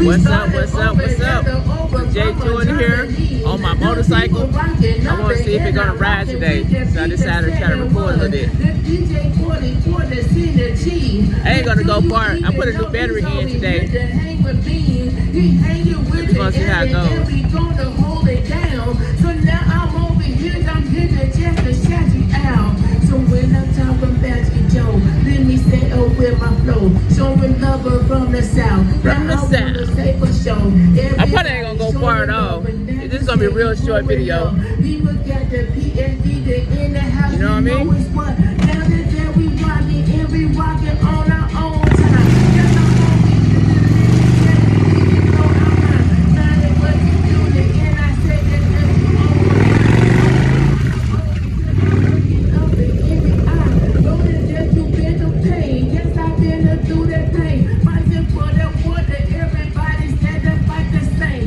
What's up? Jay Jordan here on my motorcycle. I want to see if it's gonna ride today, so I decided to try to record a little bit. I ain't gonna go far. I put a new battery in today. We're gonna see how it goes. So now I'm over here, I'm here just to shout you out. So when I'm talking about you, Joe, let me say oh with my flow, showing love from the south. From the south. I probably ain't gonna go far at all. This is gonna be a real short video. You know what I mean? On our own time.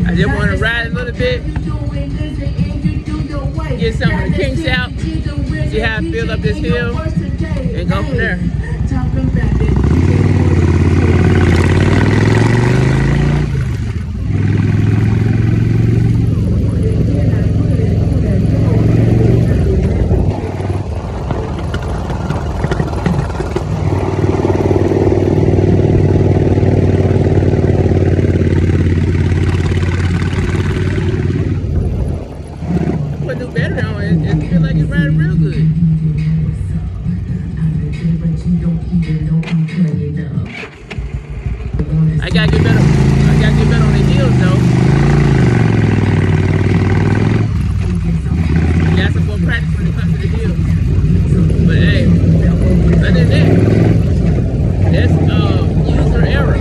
I just want to ride a little bit, get some of the kinks out, see how I feel up this hill, and go from there. I gotta get better on the heels though. I got some more practice when it comes to the heels. But hey, other than that, that's user error.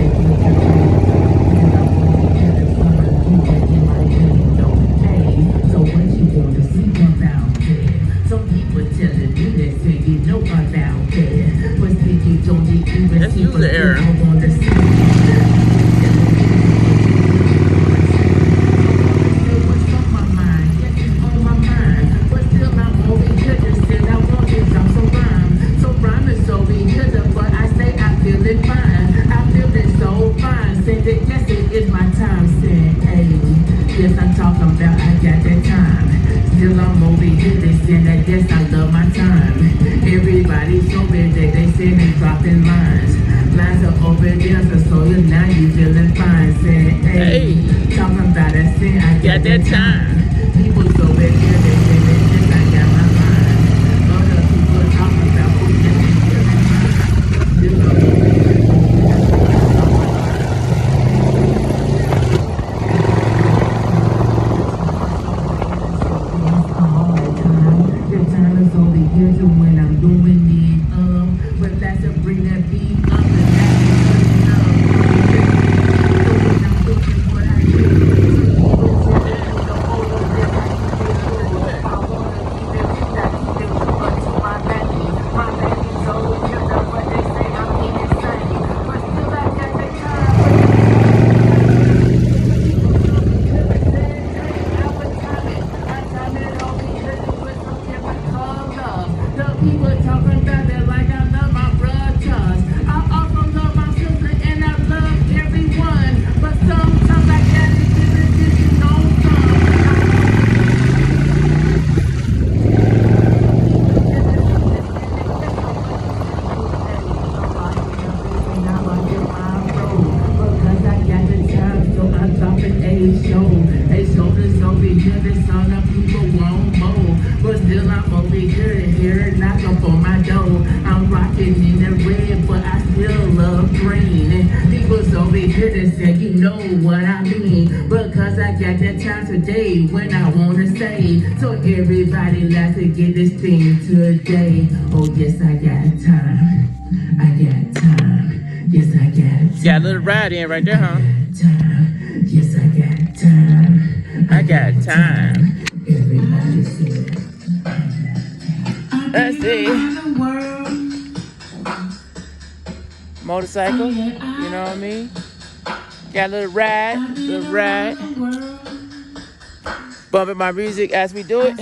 So what you gonna see about that? Some people telling me they say you know about that. But you don't even that's user error. Yes, I'm talking about I got that time. Still I'm over here, they saying that yes, I love my time. Everybody's so bad that they say they dropping lines. Lines are over there, so you now you feeling fine. Saying, hey, talking about that saying I got that time. People so bad there, they say that yes, I got my mind. Other people talking about who yes, they feeling fine. Still I'm over here. When I'm doing it, but that's to bring that beat up and people talking about that like I love my brothers. I also love my sister and I love everyone. But sometimes I gotta give it to you know because I got the time, so I'm dropping a show. A show that's over here, that's all the people won't mow. But still I'm over here, knock up on my door. I'm rocking in the red, but I still love green. And people's over here that say, you know what I mean. Because I got that time today when I wanna say. So everybody likes to get this thing today. Oh yes, I got time. I got time. Yes, I got time. Got a little ride in right there, huh? Time. Yes, I got time. I got time. Everybody say it. Let's see. Motorcycle, you know what I mean? Got a little ride. Bumping my music as we do it.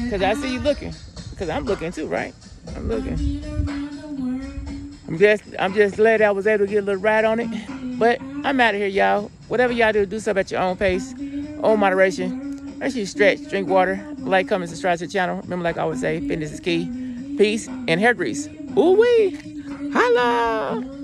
Cause I see you looking. Cause I'm looking too, right? I'm looking. I'm just glad I was able to get a little ride on it. But I'm out of here, y'all. Whatever y'all do stuff at your own pace, own moderation. Make sure you stretch, drink water, like, comment, subscribe to the channel. Remember, like I always say, fitness is key. Peace and hair grease. Ooh wee. Holla.